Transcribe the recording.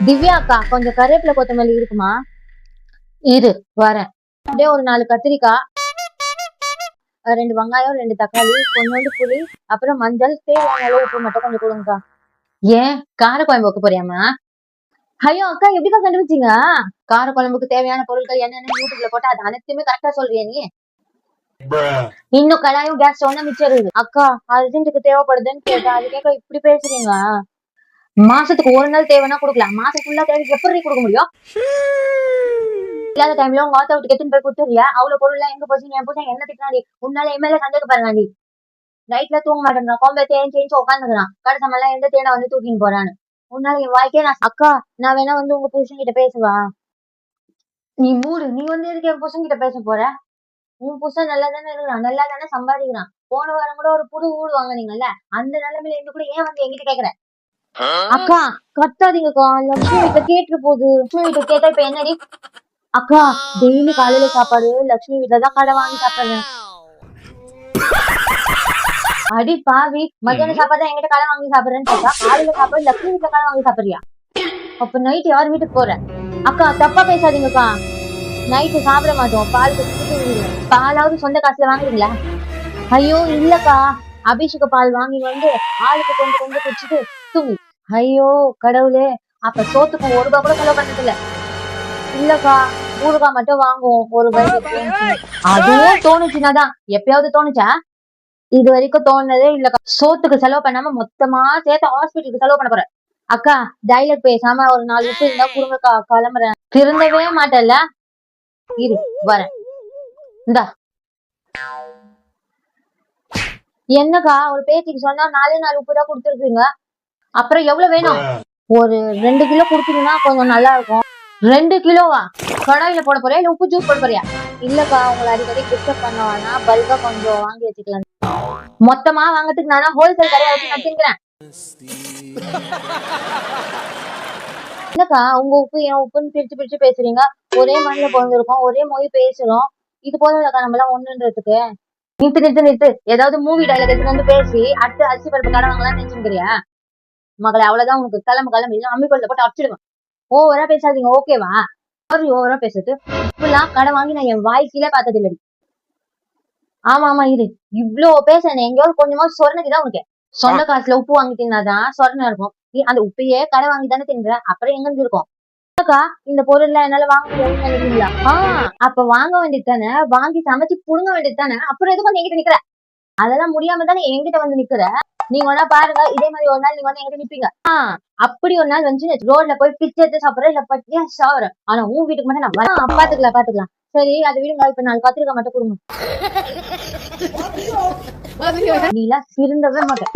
திவ்யா அக்கா, கொஞ்சம் கருவேப்பிலை கொத்தமல்லி இருக்குமா? இரு வரேன். அப்படியே ஒரு 4 கத்திரிக்காய், 2 வெங்காயம், 2 தக்காளி, கொஞ்சோண்டு புளி, அப்புறம் மஞ்சள், தேவையான அளவு உப்பு மட்டும் கொஞ்சம் கொடுங்கக்கா. ஏன் கார குழம்பு வைக்க போறியாமா? ஐயோ அக்கா, எப்படிக்கா கண்டுபிடிச்சீங்க? கார குழம்புக்கு தேவையான பொருட்கள் என்னன்னு யூடியூப்ல போட்டா அது அனைத்துமே கரெக்டா சொல்றியா நீ? இன்னும் கடாயும் கேஸ் ஸ்டவ்னா மிச்சம் இருக்குது. அக்கா அர்ஜென்ட்டுக்கு தேவைப்படுதுன்னு கேட்டா அதுக்கேக்கா இப்படி பேசுறீங்க? மாசத்துக்கு ஒரு நாள் தேவைன்னா கொடுக்கலாம், மாசம் ஃபுல்லா தேவை எப்படி கொடுக்க முடியும்? இல்லாத டைம்ல உங்க ஆத்தா விட்டு எடுத்துன்னு போய் கொடுத்துறியா? அவ்வளவு பொருள் எங்க போச்சு? என் புருஷன் என்ன திட்டினாடி? உன்னால எம்எல்ஏ சந்தேக பாருngaடி. நைட்ல தூங்க மாட்டேங்கிறான், கோம்பை தேஞ்சு உட்காந்துக்கிறான், கடை சமெல்லாம் எந்த தேனை வந்து தூக்கின்னு போறான்னு. உன்னால என் வாழ்க்கையே நான் அக்கா, நான் வேணா வந்து உங்க புருஷன் கிட்ட பேசுவா? நீ மூடு, நீ வந்து எதுக்கு என் புருஷன் கிட்ட பேச போற? உன் புருஷன் நல்லா தானே இருக்கிறான், நல்லா தானே சம்பாதிக்கிறான். போன வாரம் கூட ஒரு புது வீடு வாங்குனீங்கல்ல, அந்த நிலைமையில இருந்து கூட ஏன் வந்து என்கிட்ட கேக்குற? அக்கா கத்தாதீங்கக்கா, லட்சுமி கிட்ட கேட்டு போகுது. லட்சுமி கிட்ட கேட்டா இப்ப என்னடி? அக்கா டெய்லி காலையில சாப்பாடு லட்சுமி வீட்டுலதான் கடை வாங்கி சாப்பிடுறேன். அடி பாவி, மத்தியான சாப்பாடு என்கிட்ட கடை வாங்கி சாப்பிடுறேன்னு கேட்டா காலையில சாப்பாடு லட்சுமி வீட்டுல கடை வாங்கி சாப்பிடுறியா? அப்ப நைட் யார் வீட்டுக்கு போற? அக்கா தப்பா பேசாதீங்கக்கா, நைட்டு சாப்பிட மாட்டோம், பால் குடிச்சிட்டு பாலாவது சொந்த காசுல வாங்குறீங்களா? ஐயோ இல்லக்கா, அபிஷேக பால் வாங்கி வந்து ஆளுக்கு கொஞ்சம் கொஞ்சம் குடிச்சிட்டு தூங்கு. ஐயோ கடவுளே, அப்ப சோத்துக்கு 1 ரூபாய் கூட செலவு பண்ணது இல்ல. இல்லக்கா, ஊறுகாய் மட்டும் வாங்குவோம் ஒரு பைக்கு. அதுவும் தோணுச்சுனாதான், எப்பயாவது தோணுச்சா? இது வரைக்கும் தோணுனதே இல்லக்கா. சோத்துக்கு செலவு பண்ணாம மொத்தமா சேர்த்து ஹாஸ்பிட்டலுக்கு செலவு பண்ண போறேன். அக்கா டைலட் பேசாம ஒரு 4 உப்பு இருந்தா குடுங்கக்கா, கிளம்புறேன். திருந்தவே மாட்டேல்ல, இரு வரேன். இந்தா. என்னக்கா ஒரு பேச்சுக்கு சொன்னா 4 உப்பு தான் கொடுத்துருக்கீங்க, அப்புறம் எவ்வளவு வேணும்? ஒரு 2 கிலோ கொடுத்தீங்கன்னா கொஞ்சம் நல்லா இருக்கும். 2 கிலோவா? கடாயில போட போறியா இல்ல உப்பு ஜூஸ் போட போறியா? இல்லக்கா உங்களை அடிக்கடி டிஸ்டர்ப் பண்ண வேணா, பல்கா கொஞ்சம் வாங்கி வச்சுக்கலாம். மொத்தமா வாங்கறதுக்கு நான் ஹோல்சேல் கடையை வச்சு நடத்திக்கிறேன். இல்லக்கா உங்க உப்பு என் உப்புன்னு பிரிச்சு பிரிச்சு பேசுறீங்க. ஒரே மண்ணில பிறந்திருக்கோம், ஒரே மொழி பேசுறோம், இது போல இல்லக்கா நம்ம எல்லாம் ஒண்ணுன்றதுக்கு. நிறுத்து நிறுத்து நிறுத்து, ஏதாவது மூவி டைலாக் எடுத்து வந்து பேசி அடுத்து அரிசி பருப்பு கடை வாங்கலாம்னு நினைச்சுக்கிறியா? மகளை அவ்வளவுதான், உனக்கு கிளம்பு கிளம்பு, இல்லை அம்மிக்கொள்ள போட்டு அடிச்சிடுவேன். ஓவரா பேசாதீங்க ஓகேவா? ஓவரா பேசுறது இப்பெல்லாம் கடை வாங்கி நான் என் வாழ்க்கையில பார்த்தது இல்லடி. ஆமா ஆமா இரு, இவ்ளோ பேசுறேன், எங்கேயாவது கொஞ்சமா சொர்ணக்குதான் உனக்கு. சொந்த காசுல உப்பு வாங்கிட்டீங்கன்னா தான் சொர்ணம் இருக்கும். நீ அந்த உப்பையே கடை வாங்கி தானே தின்ற, அப்புறம் எங்க இருந்து இருக்கும்? அக்கா இந்த பொருள்லாம் என்னால வாங்க முடியாதுன்னு நினைக்கிறீங்களா? அப்ப வாங்க வேண்டியது தானே, வாங்கி சமைச்சு புடுங்க வேண்டியது தானே, அப்புறம் எதுக்கும் என்கிட்ட நிக்கிற? அதெல்லாம் முடியாம தானே என்கிட்ட வந்து நிக்கிற. நீங்க வேணா பாருங்க, இதே மாதிரி ஒரு நாள் நீங்க வந்து என்கிட்ட நிப்பீங்க. அப்படி ஒரு நாள் வந்து ரோட்ல போய் பிச்சை எடுத்து சாப்பிடுற, இல்ல பட்டியா சாவுற. ஆனா உன் வீட்டுக்கு மட்டும் நான் வரேன், பாத்துக்கலாம் பாத்துக்கலாம். சரி அது விடுங்க, இப்ப 4 கத்திரிக்காய் மட்டும் கொடுங்க. நீ எல்லாம் திருந்தவே மாட்டேன்.